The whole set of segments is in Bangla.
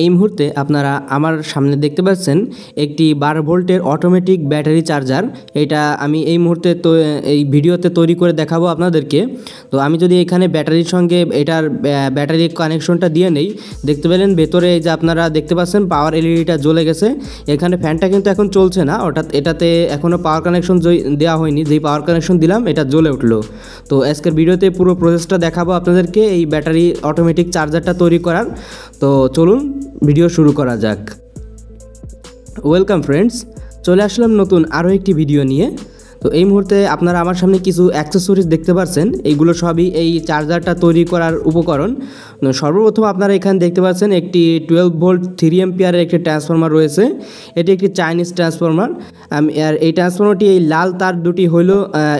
এই মুহূর্তে আপনারা আমার সামনে দেখতে পাচ্ছেন একটি 12 ভোল্টের অটোমেটিক ব্যাটারি চার্জার। এটা আমি এই মুহূর্তে এই ভিডিওতে তৈরি করে দেখাবো আপনাদেরকে। তো আমি যদি এখানে ব্যাটারির সঙ্গে এটার ব্যাটারি কানেকশনটা দিয়ে নেই, দেখতে পেলেন ভেতরে এই যে আপনারা দেখতে পাচ্ছেন পাওয়ার এলইডিটা জ্বলে গেছে। এখানে ফ্যানটা কিন্তু এখন চলছে না, এটাতে এখনও পাওয়ার কানেকশন দেওয়া হয়নি। যেই পাওয়ার কানেকশন দিলাম এটা জ্বলে উঠলো। তো আজকের ভিডিওতে পুরো প্রসেসটা দেখাবো আপনাদেরকে এই ব্যাটারি অটোমেটিক চার্জারটা তৈরি করার। তো চলুন ভিডিও শুরু করা যাক। ওয়েলকাম ফ্রেন্ডস, চলে আসলাম নতুন আরও একটি ভিডিও নিয়ে। তো এই মুহূর্তে আপনারা আমার সামনে কিছু অ্যাক্সেসরিজ দেখতে পাচ্ছেন, এইগুলো সবই এই চার্জারটা তৈরি করার উপকরণ। সর্বপ্রথম আপনারা এখানে দেখতে পাচ্ছেন একটি 12 ভোল্ট 3 এম্পিয়ারের একটি ট্রান্সফরমার রয়েছে। এটি একটি চাইনিজ ট্রান্সফরমার। আর এই ট্রান্সফরমারটি এই লাল তার দুটি হলো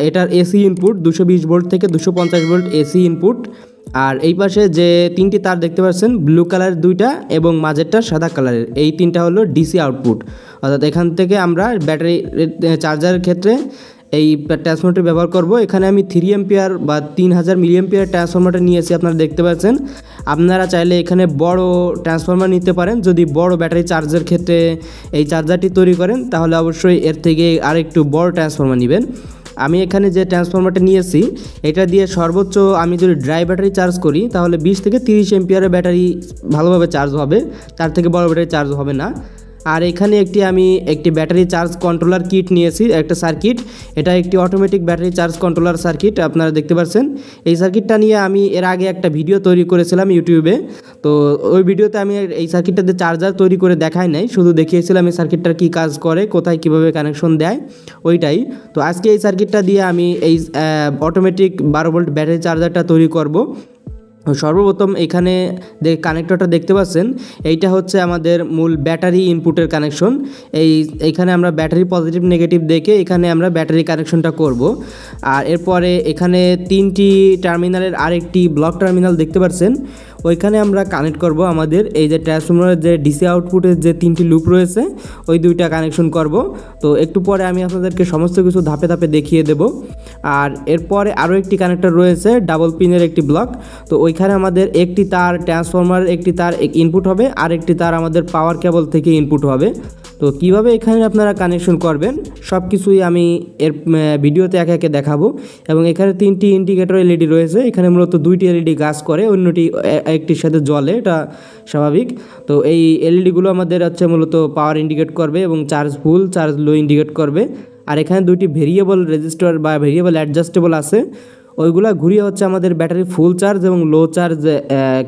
এটার এসি ইনপুট, 220 ভোল্ট থেকে 250 ভোল্ট এসি ইনপুট। আর এই পাশে যে তিনটি তার দেখতে পাচ্ছেন, ব্লু কালারের দুইটা এবং মাঝেরটা সাদা কালারের, এই তিনটা হলো ডিসি আউটপুট। অর্থাৎ এখান থেকে আমরা ব্যাটারি চার্জারের ক্ষেত্রে এই ট্রান্সফরমারটি ব্যবহার করব। এখানে আমি 3 এম্পিয়ার বা 3000 মিলি এম্পিয়ার ট্রান্সফরমারটা নিয়েছি, আপনারা দেখতে পাচ্ছেন। আপনারা চাইলে এখানে বড় ট্রান্সফরমার নিতে পারেন। যদি বড় ব্যাটারি চার্জের ক্ষেত্রে এই চার্জারটি তৈরি করেন, তাহলে অবশ্যই এর থেকে আরেকটু বড় ট্রান্সফরমার নেবেন। আমি এখানে যে ট্রান্সফরমারটা নিয়েছি, এটা দিয়ে সর্বোচ্চ আমি যদি ড্রাই ব্যাটারি চার্জ করি, তাহলে 20 থেকে 30 এম্পিয়ারের ব্যাটারি ভালোভাবে চার্জ হবে, তার থেকে বড় ব্যাটারি চার্জ হবে না। আর এখানে আমি একটি ব্যাটারি চার্জ কন্ট্রোলার কিট নিয়েছি, একটা সার্কিট। এটা একটি automatic battery charge controller circuit, আপনারা দেখতে পাচ্ছেন। এই সার্কিটটা নিয়ে আমি এর আগে একটা ভিডিও তৈরি করেছিলাম ইউটিউবে। তো ওই ভিডিওতে আমি এই সার্কিটটাতে চার্জার তৈরি করে দেখাই নাই, শুধু দেখিয়েছিলাম এই সার্কিটটার কী কাজ করে, কোথায় কীভাবে কানেকশন দেয়, ওইটাই। তো আজকে এই সার্কিটটা দিয়ে আমি এই অটোমেটিক 12 ভোল্ট ব্যাটারি চার্জারটা তৈরি করব। সর্বপ্রথম এখানে কানেক্টরটা দেখতে পাচ্ছেন, এইটা হচ্ছে আমাদের মূল ব্যাটারি ইনপুটের কানেকশন। এইখানে আমরা ব্যাটারি পজিটিভ নেগেটিভ দেখে এখানে আমরা ব্যাটারি কানেকশনটা করব। আর এরপরে এখানে 3টি টার্মিনালের আরেকটি ব্লক টার্মিনাল দেখতে পাচ্ছেন, ওইখানে আমরা কানেক্ট করব আমাদের এই যে ট্রান্সফরমারের যে ডিসি আউটপুটের যে 3টি লুপ রয়েছে, ওই 2টা কানেকশন করব। তো একটু পরে আমি আপনাদেরকে সমস্ত কিছু ধাপে ধাপে দেখিয়ে দেব। আর এরপরে আরও একটি কানেক্টর রয়েছে, ডাবল পিনের একটি ব্লক। তো ওইখানে আমাদের একটি তার ট্রান্সফরমার, একটি তার ইনপুট হবে, আর একটি তার আমাদের পাওয়ার কেবল থেকে ইনপুট হবে। তো কিভাবে এখানে আপনারা কানেকশন করবেন সব কিছুই আমি এর ভিডিওতে একে একে দেখাবো। এবং এখানে 3টি ইন্ডিকেটর এলইডি রয়েছে, এখানে মূলত 2টি এলইডি কাজ করে, অন্যটি একটির সাথে জ্বলে, এটা স্বাভাবিক। তো এই এলইডিগুলো আমাদের হচ্ছে মূলত পাওয়ার ইন্ডিকেট করবে এবং চার্জ ফুল চার্জ লো ইন্ডিকেট করবে। আর এখানে 2টি ভেরিয়েবল রেজিস্টার বা ভেরিয়েবল অ্যাডজাস্টেবল আছে, ওইগুলা ঘুরিয়ে হচ্ছে আমাদের ব্যাটারি ফুল চার্জ এবং লো চার্জ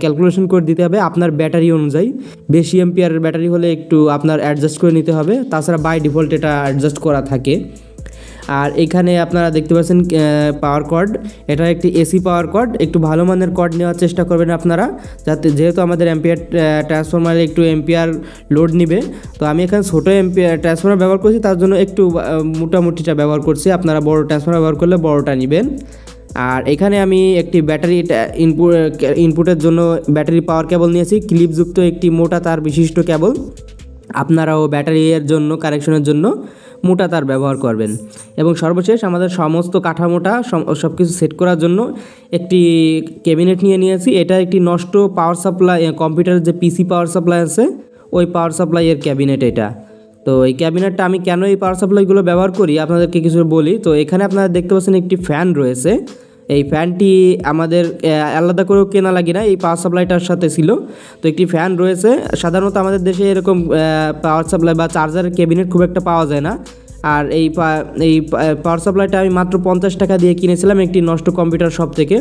ক্যালকুলেশন করে দিতে হবে আপনার ব্যাটারি অনুযায়ী। বেশি এম্পিয়ারের ব্যাটারি হলে একটু আপনার অ্যাডজাস্ট করে নিতে হবে, তাছাড়া বাই ডিফল্ট এটা অ্যাডজাস্ট করা থাকে। আর এখানে আপনারা দেখতে পাচ্ছেন পাওয়ার কর্ড, এটা একটি এসি পাওয়ার কর্ড। একটু ভালো মানের কর্ড নেওয়ার চেষ্টা করবেন আপনারা, যেহেতু আমাদের এম্পিয়ার ট্রান্সফরমারে একটু এম্পিয়ার লোড নিবে। তো আমি এখানে ছোটো এম্পিয়ার ট্রান্সফরমার ব্যবহার করছি, তার জন্য একটু মোটামুটিটা ব্যবহার করছি। আপনারা বড় ট্রান্সফরমার ব্যবহার করলে বড়টা নেবেন। আর এখানে আমি একটি ব্যাটারি ইনপুটের জন্য ব্যাটারি পাওয়ার কেবল নিয়েছি, ক্লিপযুক্ত একটি মোটা তার বিশিষ্ট কেবল। আপনারাও ব্যাটারির জন্য কানেকশনের জন্য মোটা তার ব্যবহার করবেন। এবং সর্বশেষ আমাদের সমস্ত কাঠামোটা সব কিছু সেট করার জন্য একটি ক্যাবিনেট নিয়েছি। এটা একটি নষ্ট পাওয়ার সাপ্লাই, কম্পিউটারের যে পিসি পাওয়ার সাপ্লাই আছে, ওই পাওয়ার সাপ্লাইয়ের ক্যাবিনেট এটা। তো এই ক্যাবিনেটটা আমি কেন এই পাওয়ার সাপ্লাইগুলো ব্যবহার করি আপনাদেরকে কিছু বলি। তো এখানে আপনারা দেখতে পাচ্ছেন একটি ফ্যান রয়েছে, এই ফ্যানটি আমাদের আলাদা করেও কেনা লাগে না, এই পাওয়ার সাপ্লাইটার সাথে ছিল। তো একটি ফ্যান রয়েছে। সাধারণত আমাদের দেশে এরকম পাওয়ার সাপ্লাই বা চার্জারের ক্যাবিনেট খুব একটা পাওয়া যায় না। আর এই পাওয়ার সাপ্লাইটা আমি মাত্র 50 টাকা দিয়ে কিনেছিলাম একটি নষ্ট কম্পিউটার শপ থেকে।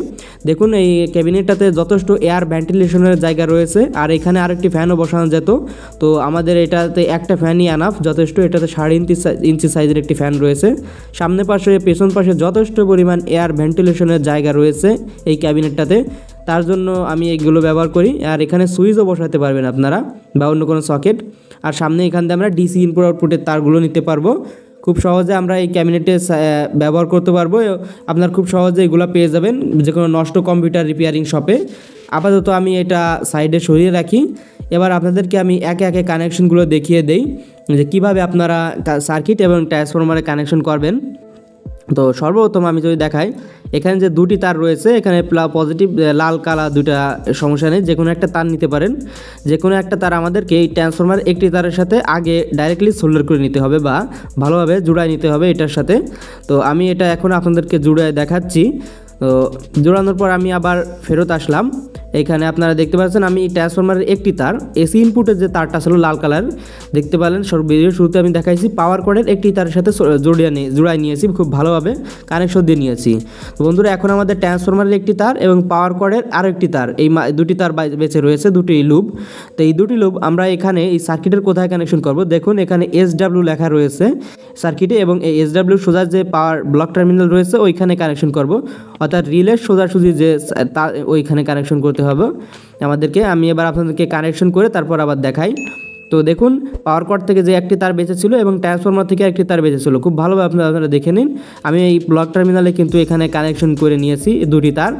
দেখুন এই ক্যাবিনেটটাতে যথেষ্ট এয়ার ভেন্টিলেশনের জায়গা রয়েছে, আর এখানে আরেকটি ফ্যানও বসানো যেত। তো আমাদের এটাতে একটা ফ্যানই আনাফ, যথেষ্ট। এটাতে 3.5 ইঞ্চি সাইজের একটি ফ্যান রয়েছে। সামনে পাশে পেছন পাশে যথেষ্ট পরিমাণ এয়ার ভেন্টিলেশনের জায়গা রয়েছে এই ক্যাবিনেটটাতে, তার জন্য আমি এইগুলো ব্যবহার করি। আর এখানে সুইচও বসাতে পারবেন আপনারা বা অন্য কোনো সকেট। আর সামনে এখান থেকে আমরা ডিসি ইনপুট আউটপুটের তারগুলো নিতে পারবো। খুব সহজে আমরা এই ক্যাবিনেটে ব্যবহার করতে পারবো। আপনার খুব সহজে এগুলো পেয়ে যাবেন যে কোনো নষ্ট কম্পিউটার রিপেয়ারিং শপে। আপাতত আমি এটা সাইডে সরিয়ে রাখি। এবার আপনাদেরকে আমি একে একে কানেকশনগুলো দেখিয়ে দেই যে কীভাবে আপনারা সার্কিট এবং ট্রান্সফরমারে কানেকশন করবেন। তো সর্বপ্রথম আমি যদি দেখাই, এখানে যে দুটি তার রয়েছে, এখানে পজিটিভ লাল কালা দুটা সমস্যা নেই, যে কোনো একটা তার নিতে পারেন। যে কোনো একটা তার আমাদেরকে এই ট্রান্সফরমার একটি তারের সাথে আগে ডাইরেক্টলি সোল্ডার করে নিতে হবে বা ভালোভাবে জুড়াই নিতে হবে এটার সাথে। তো আমি এটা এখন আপনাদেরকে জুড়ায় দেখাচ্ছি। তো জোড়ানোর পর আমি আবার ফেরত আসলাম। এখানে আপনারা দেখতে পাচ্ছেন আমি ট্রান্সফরমারের একটি তার এসি ইনপুটের যে তারটা ছিল লাল কালার দেখতে পেলেন, ভিডিওর শুরুতে আমি দেখাইছি পাওয়ার কর্ডের একটি তারের সাথে জোড়াই নিয়েছি, খুব ভালোভাবে কানেকশন দিয়ে নিয়েছি। তো বন্ধুরা এখন আমাদের ট্রান্সফরমারের একটি তার এবং পাওয়ার কর্ডের আরও একটি তার, এই দুটি তার বেঁচে রয়েছে, দুটি লুপ। তো এই দুটি লুপ আমরা এখানে এই সার্কিটের কোথায় কানেকশন করব, দেখুন এখানে SW লেখা রয়েছে সার্কিটে, এবং এই SW সোজা যে পাওয়ার ব্লক টার্মিনাল রয়েছে ওইখানে কানেকশন করব, অর্থাৎ রিলের সোজাসুজি যে ওইখানে কানেকশন করতে হবে আমাদেরকে। আমি এবার আপনাদেরকে কানেকশন করে তারপর আবার দেখাই। তো দেখুন পাওয়ার কর্ড থেকে যে একটি তার বেঁচে ছিল এবং ট্রান্সফরমার থেকে একটি তার বেঁচে ছিল, খুব ভালোভাবে আপনারা দেখে নিন। আমি এই ব্লক টার্মিনালে কিন্তু এখানে কানেকশন করে নিয়েছি দুটি তার।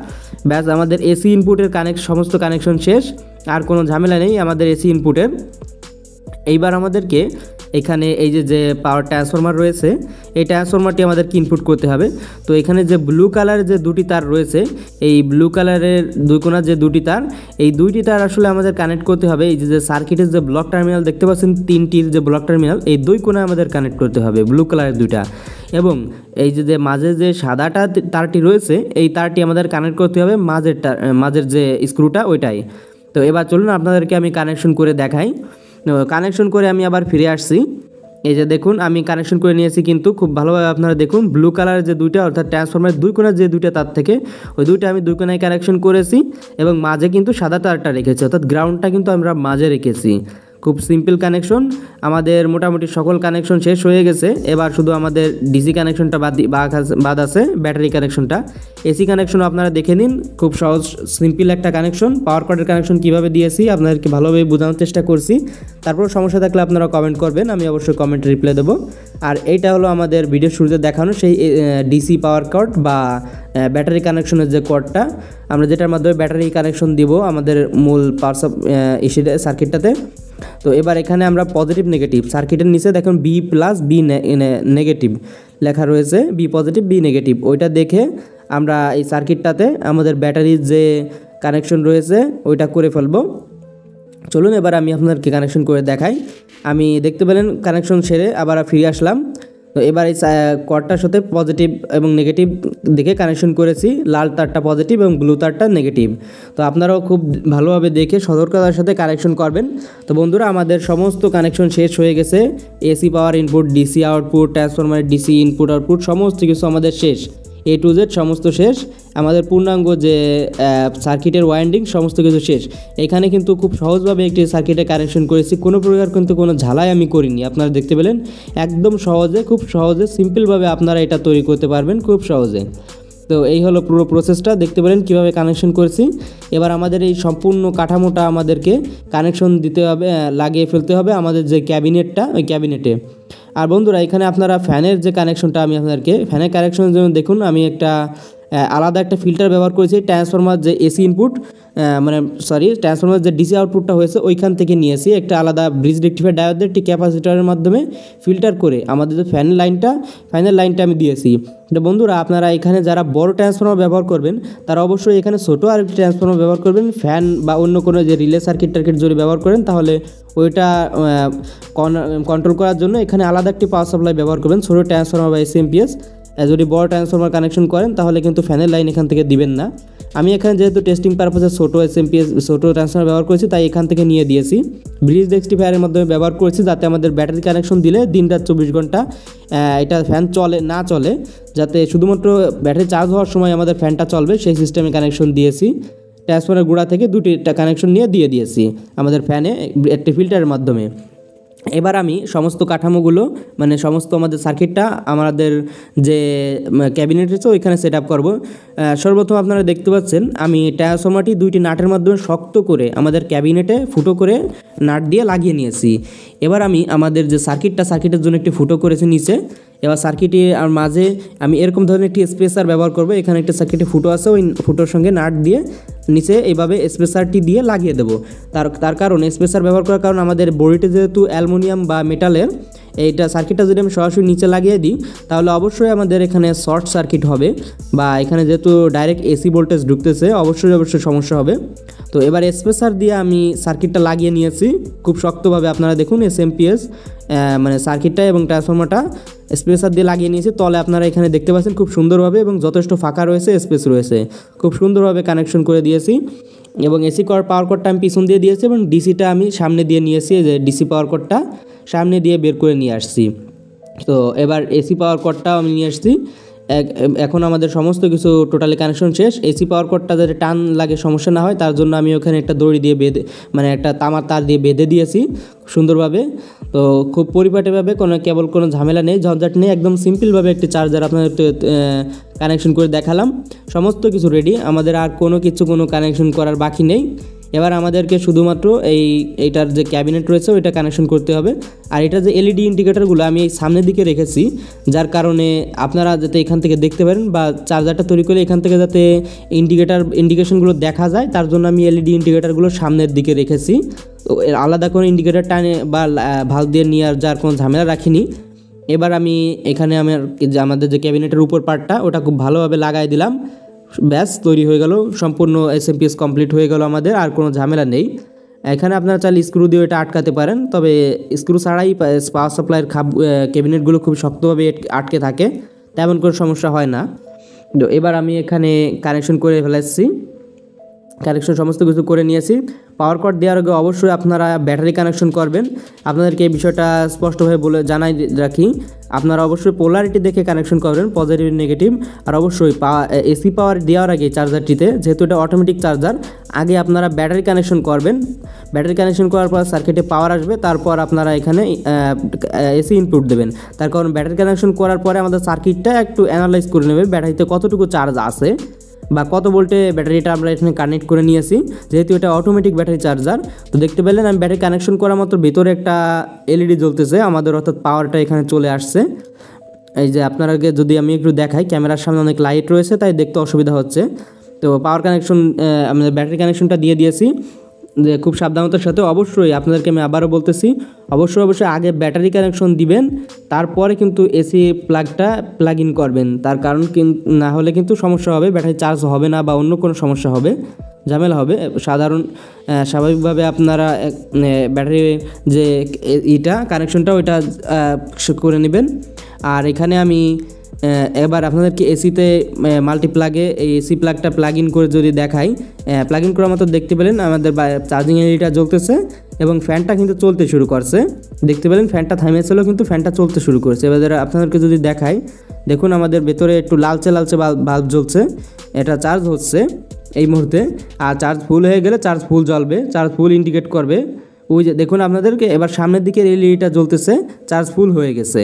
ব্যাস আমাদের এসি ইনপুটের সমস্ত কানেকশন শেষ, আর কোনো ঝামেলা নেই আমাদের এসি ইনপুটের। এইবার আমাদেরকে এখানে এই যে পাওয়ার ট্রান্সফরমার রয়েছে এই ট্রান্সফরমারটি আমাদেরকে ইনপুট করতে হবে। তো এখানে যে ব্লু কালারের যে দুটি তার রয়েছে, এই ব্লু কালারের দুই কোণার যে দুটি তার, এই দুইটি তার আসলে আমাদের কানেক্ট করতে হবে এই যে সার্কিটের যে ব্লক টার্মিনাল দেখতে পাচ্ছেন, তিনটির যে ব্লক টার্মিনাল, এই দুই কোণা আমাদের কানেক্ট করতে হবে ব্লু কালারের দুইটা। এবং এই যে মাঝে যে সাদাটা তারটি রয়েছে এই তারটি আমাদের কানেক্ট করতে হবে মাঝের যে স্ক্রুটা ওইটাই। তো এবার চলুন আপনাদেরকে আমি কানেকশন করে দেখাই। কানেকশন করে আমি আবার ফিরে আসছি। এই যে দেখুন আমি কানেকশন করে নিয়েছি, কিন্তু খুব ভালোভাবে আপনারা দেখুন ব্লু কালারের যে দুইটা অর্থাৎ ট্রান্সফরমারের দুই কোণার যে দুইটা তার থেকে ওই দুইটা আমি দুই কোণায় কানেকশন করেছি এবং মাঝে কিন্তু সাদা তারটা রেখেছি, অর্থাৎ গ্রাউন্ডটা কিন্তু আমরা মাঝে রেখেছি। খুব সিম্পল কানেকশন, আমাদের মোটামুটি সকল কানেকশন শেষ হয়ে গেছে। এবার শুধু আমাদের ডিসি কানেকশনটা বাদ আছে, ব্যাটারি কানেকশনটা। এসি কানেকশন আপনারা দেখে নিন, খুব সহজ সিম্পল একটা কানেকশন। পাওয়ার কর্ডের কানেকশন কীভাবে দিয়েছি আপনাদেরকে ভালোভাবে বোঝানোর চেষ্টা করছি। তারপর সমস্যা থাকলে আপনারা কমেন্ট করবেন, আমি অবশ্যই কমেন্টে রিপ্লাই দেবো। আর এইটা হলো আমাদের ভিডিও শুরুতে দেখানো সেই ডিসি পাওয়ার কর্ড বা ব্যাটারি কানেকশনের যে কর্ডটা, আমরা যেটার মাধ্যমে ব্যাটারি কানেকশন দিব আমাদের মূল পাওয়ার সার্কিটটাতে। তো এবার এখানে আমরা পজিটিভ নেগেটিভ সার্কিটের নিচে দেখুন B+ B নেগেটিভ লেখা রয়েছে, B পজিটিভ B নেগেটিভ, ওইটা দেখে আমরা এই সার্কিটটাতে আমাদের ব্যাটারির যে কানেকশন রয়েছে ওইটা করে ফেলবো। চলুন এবার আমি আপনাদেরকে কানেকশন করে দেখাই। আমি দেখতে পেলেন কানেকশন সেরে আবার ফিরে আসলাম। তো এবার এই কর্ডটার সাথে পজিটিভ এবং নেগেটিভ দেখে কানেকশন করেছি, লাল তারটা পজিটিভ এবং ব্লু তারটা নেগেটিভ। তো আপনারাও খুব ভালোভাবে দেখে সতর্কতার সাথে কানেকশন করবেন। তো বন্ধুরা আমাদের সমস্ত কানেকশন শেষ হয়ে গেছে, এসি পাওয়ার ইনপুট, ডিসি আউটপুট, ট্রান্সফরমারের ডিসি ইনপুট আউটপুট সমস্ত কিছু আমাদের শেষ, A to Z সমস্ত শেষ। আমাদের পূর্ণাঙ্গ যে সার্কিটের ওয়াইন্ডিং সমস্ত কিছু শেষ। এখানে কিন্তু খুব সহজভাবে একটি সার্কিটে কানেকশন করেছি, কোনো প্রকার কিন্তু কোনো ঝালাই আমি করিনি। আপনারা দেখতে পেলেন একদম সহজে, খুব সহজে সিম্পলভাবে আপনারা এটা তৈরি করতে পারবেন খুব সহজে। তো এই হলো পুরো প্রসেসটা, দেখতে পেলেন কীভাবে কানেকশন করেছি। এবার আমাদের এই সম্পূর্ণ কাঠামোটা আমাদেরকে কানেকশন দিতে হবে, লাগিয়ে ফেলতে হবে আমাদের যে ক্যাবিনেটটা, ওই ক্যাবিনেটে। আর বন্ধুরা এখানে আপনারা ফ্যানের যে কানেকশনটা আমি আপনাদেরকে ফ্যানের কানেকশনের জন্য দেখুন আমি একটা আলাদা একটা ফিল্টার ব্যবহার করেছি। ট্রান্সফরমার যে এসি ইনপুট ট্রান্সফরমার যে ডিসি আউটপুটটা হয়েছে ওইখান থেকে নিয়েছি একটা আলাদা ব্রিজ রেক্টিফায়ার ডায়োডের একটি ক্যাপাসিটরের মাধ্যমে ফিল্টার করে আমাদের যে ফ্যানের লাইনটা আমি দিয়েছি। তো বন্ধুরা আপনারা এখানে যারা বড় ট্রান্সফরমার ব্যবহার করবেন তারা অবশ্যই এখানে ছোটো আরেকটি ট্রান্সফরমার ব্যবহার করবেন। ফ্যান বা অন্য কোনো যে রিলে সার্কিট যদি ব্যবহার করেন তাহলে ওইটা কন্ট্রোল করার জন্য এখানে আলাদা একটি পাওয়ার সাপ্লাই ব্যবহার করবেন, ছোটো ট্রান্সফরমার বা এসএমপিএস। যদি বড় ট্রান্সফরমার কানেকশন করেন তাহলে কিন্তু ফ্যানের লাইন এখান থেকে দিবেন না। আমি এখানে যেহেতু টেস্টিং পারপাসে ছোটো এসএমপিএস ছোটো ট্রান্সফরমার ব্যবহার করেছি তাই এখান থেকে নিয়ে দিয়েছি। ব্রিজ রেক্টিফায়ারের মাধ্যমে ব্যবহার করেছি যাতে আমাদের ব্যাটারি কানেকশন দিলে দিন রাত 24 ঘন্টা এটা ফ্যান চলে যাতে শুধুমাত্র ব্যাটারি চার্জ হওয়ার সময় আমাদের ফ্যানটা চলবে সেই সিস্টেমে কানেকশন দিয়েছি। ট্রান্সফরমারের গোড়া থেকে দুটি কানেকশন নিয়ে দিয়েছি আমাদের ফ্যানে একটি ফিল্টারের মাধ্যমে। এবার আমি সমস্ত কাঠামোগুলো মানে সমস্ত আমাদের সার্কিটটা আমাদের যে ক্যাবিনেট আছে ওইখানে সেট আপ করবো। সর্বপ্রথম আপনারা দেখতে পাচ্ছেন আমি ট্রান্সফরমারটি দুইটি নাটের মাধ্যমে শক্ত করে আমাদের ক্যাবিনেটে ফুটো করে নাট দিয়ে লাগিয়ে নিয়েছি। এবার আমি আমাদের যে সার্কিটের জন্য একটি ফুটো করেছি নিচে। এবার সার্কিটের আর মাঝে আমি এরকম ধরনের একটি স্পেসার ব্যবহার করব। এখানে একটা সার্কিটে ফুটো আছে, ওই ফুটোর সঙ্গে নাট দিয়ে নিচে এইভাবে স্পেসারটি দিয়ে লাগিয়ে দেবো। তার কারণ স্পেসার ব্যবহার করার কারণ আমাদের বডিতে যেহেতু অ্যালুমিনিয়াম বা মেটালের, এইটা সার্কিটটা যদি আমি সরাসরি নিচে লাগিয়ে দিই তাহলে অবশ্যই আমাদের এখানে শর্ট সার্কিট হবে, বা এখানে যেহেতু ডাইরেক্ট এসি ভোল্টেজ ঢুকতেছে অবশ্যই সমস্যা হবে। তো এবার স্পেসার দিয়ে আমি সার্কিটটা লাগিয়ে নিয়েছি খুব শক্তভাবে। আপনারা দেখুন এসএমপিএস মানে সার্কিটটা এবং ট্রান্সফর্মারটা স্পেসার দিয়ে লাগিয়ে নিয়েছি। তলে আপনারা এখানে দেখতে পাচ্ছেন খুব সুন্দরভাবে এবং যথেষ্ট ফাঁকা রয়েছে, স্পেস রয়েছে, খুব সুন্দরভাবে কানেকশন করে দিয়েছি। এবং এসি পাওয়ার কর্ডটা আমি পিছন দিয়ে দিয়েছি এবং ডিসিটা আমি সামনে দিয়ে নিয়েছি, যে ডিসি পাওয়ার কর্ডটা সামনে দিয়ে বের করে নিয়ে আসছি। তো এবার এসি পাওয়ার কর্ডটাও আমি নিয়ে আসছি। এখন আমাদের সমস্ত কিছু টোটালি কানেকশন শেষ। এসি পাওয়ার কর্ডটা যাতে টান লাগে সমস্যা না হয় তার জন্য আমি ওখানে একটা দড়ি দিয়ে বেঁধে, মানে একটা তামার তার দিয়ে বেঁধে দিয়েছি সুন্দরভাবে। তো খুব পরিপাটিভাবে কোনো ঝামেলা নেই, ঝঞ্ঝাট নেই, একদম সিম্পলভাবে একটি চার্জার আপনাদের কানেকশন করে দেখালাম। সমস্ত কিছু রেডি, আমাদের আর কোনো কানেকশন করার বাকি নেই। এবার আমাদেরকে শুধুমাত্র এইটার যে ক্যাবিনেট রয়েছে ওইটা কানেকশন করতে হবে। আর এটা যে এলইডি ইন্ডিকেটরগুলো আমি এই সামনের দিকে রেখেছি, যার কারণে আপনারা যাতে এখান থেকে দেখতে পারেন, বা চার্জারটা তৈরি করে এখান থেকে যাতে ইন্ডিকেশনগুলো দেখা যায়, তার জন্য আমি এলইডি ইন্ডিকেটরগুলো সামনের দিকে রেখেছি। আলাদা কোনো ইন্ডিকেটর টানে বা ভাল্ব দিয়ে নিয়ে যার কোনো ঝামেলা রাখিনি। এবার আমি এখানে আমাদের যে ক্যাবিনেটের উপর পার্টটা ওটা খুব ভালোভাবে লাগাই দিলাম। ব্যাস তৈরি হয়ে গেল, সম্পূর্ণ এসএমপিএস কমপ্লিট হয়ে গেল আমাদের, আর কোনো ঝামেলা নেই। এখানে আপনারা চাইলে স্ক্রু দিয়ে এটা আটকাতে পারেন, তবে স্ক্রু ছাড়াই পাওয়ার সাপ্লাইয়ের ক্যাবিনেটগুলো খুব শক্তভাবে আটকে থাকে, তেমন কোনো সমস্যা হয় না। তো এবার আমি এখানে কানেকশন করে ফেলেছি, কানেকশন সমস্ত কিছু করে নিয়েছি। পাওয়ার কর্ড দেওয়ার আগে অবশ্যই আপনারা ব্যাটারি কানেকশন করবেন। আপনাদেরকে এই বিষয়টা স্পষ্টভাবে জানাই রাখি, আপনারা অবশ্যই পোলারিটি দেখে কানেকশন করবেন, পজিটিভ নেগেটিভ। আর অবশ্যই এসি পাওয়ার দেওয়ার আগে চার্জারটিতে, যেহেতু এটা অটোমেটিক চার্জার, আগে আপনারা ব্যাটারি কানেকশন করবেন। ব্যাটারি কানেকশন করার পর সার্কিটে পাওয়ার আসবে, তারপর আপনারা এখানে এসি ইনপুট দেবেন। তার কারণ ব্যাটারি কানেকশন করার পরে আমাদের সার্কিটটা একটু অ্যানালাইজ করে নেবে ব্যাটারিতে কতটুকু চার্জ আছে বা কত ভোল্টে ব্যাটারিটা আমরা এখানে কানেক্ট করে নিয়েছি। যেহেতু এটা অটোমেটিক ব্যাটারি চার্জার, তো দেখতে পেলেন আমি ব্যাটারি কানেকশন করার মতো ভিতরে একটা এলইডি জ্বলতেছে আমাদের, অর্থাৎ পাওয়ারটা এখানে চলে আসছে। এই যে আপনারাকে যদি আমি একটু দেখাই, ক্যামেরার সামনে অনেক লাইট রয়েছে তাই দেখতে অসুবিধা হচ্ছে। তো পাওয়ার কানেকশন আমাদের ব্যাটারি কানেকশনটা দিয়ে দিয়েছি, যে খুব সাবধানতার সাথে। অবশ্যই আপনাদেরকে আমি আবারও বলতেছি, অবশ্যই আগে ব্যাটারি কানেকশন দিবেন, তারপরে কিন্তু এসি প্লাগ ইন করবেন। তার কারণ না হলে কিন্তু সমস্যা হবে, ব্যাটারি চার্জ হবে না বা অন্য কোনো সমস্যা হবে, ঝামেলা হবে। স্বাভাবিকভাবে আপনারা ব্যাটারি যে কানেকশনটা ওইটা করে নেবেন। আর এখানে আমি এবার আপনাদেরকে এসিতে মাল্টিপ্লাগে এই এসি প্লাগটা প্লাগ ইন করে যদি দেখাই, প্লাগ ইন করার মতো দেখতে পেলেন আমাদের চার্জিং এলইডিটা জ্বলতেছে এবং ফ্যানটা কিন্তু চলতে শুরু করছে। দেখতে পেলেন ফ্যানটা থামিয়েছিল কিন্তু ফ্যানটা চলতে শুরু করেছে। এবার আপনাদেরকে যদি দেখাই, দেখুন আমাদের ভেতরে একটু লালচে বাল্ব জ্বলছে, এটা চার্জ হচ্ছে এই মুহূর্তে। আর চার্জ ফুল হয়ে গেলে চার্জ ফুল জ্বলবে, চার্জ ফুল ইন্ডিকেট করবে। ওই যে দেখুন আপনাদেরকে এবার সামনের দিকের এলইডিটা জ্বলতেছে, চার্জ ফুল হয়ে গেছে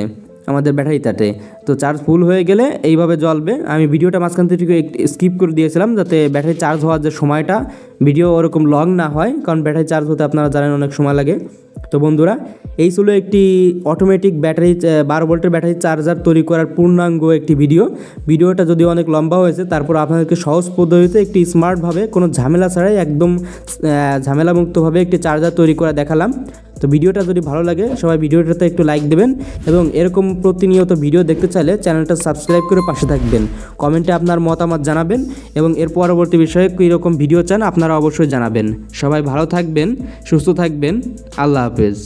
আমাদের ব্যাটারিটাতে। তো চার্জ ফুল হয়ে গেলে এইভাবে জ্বলবে। আমি ভিডিওটা মাঝখান থেকে স্কিপ করে দিয়েছিলাম যাতে ব্যাটারি চার্জ হওয়ার যে সময়টা ভিডিও ওরকম লং না হয়, কারণ ব্যাটারি চার্জ হতে আপনারা জানেন অনেক সময় লাগে। তো বন্ধুরা, এই ছিল একটি অটোমেটিক ব্যাটারি 12 ভোল্টের ব্যাটারি চার্জার তৈরি করার পূর্ণাঙ্গ একটি ভিডিওটা যদিও অনেক লম্বা হয়েছে, তারপর আপনাদেরকে সহজ পদ্ধতিতে একটি স্মার্টভাবে কোনো ঝামেলা ছাড়াই একদম ঝামেলামুক্তভাবে একটি চার্জার তৈরি করে দেখালাম। তো ভিডিওটা যদি ভালো লাগে সবাই ভিডিওটাতে একটু লাইক দেবেন, এবং এরকম প্রতিনিয়ত ভিডিও দেখতে চাইলে চ্যানেলটা সাবস্ক্রাইব করে পাশে থাকবেন। কমেন্টে আপনার মতামত জানাবেন এবং এর পরবর্তী বিষয়ে কীরকম ভিডিও চান আপনারা অবশ্যই জানাবেন। সবাই ভালো থাকবেন, সুস্থ থাকবেন, আল্লাহ হাফেজ।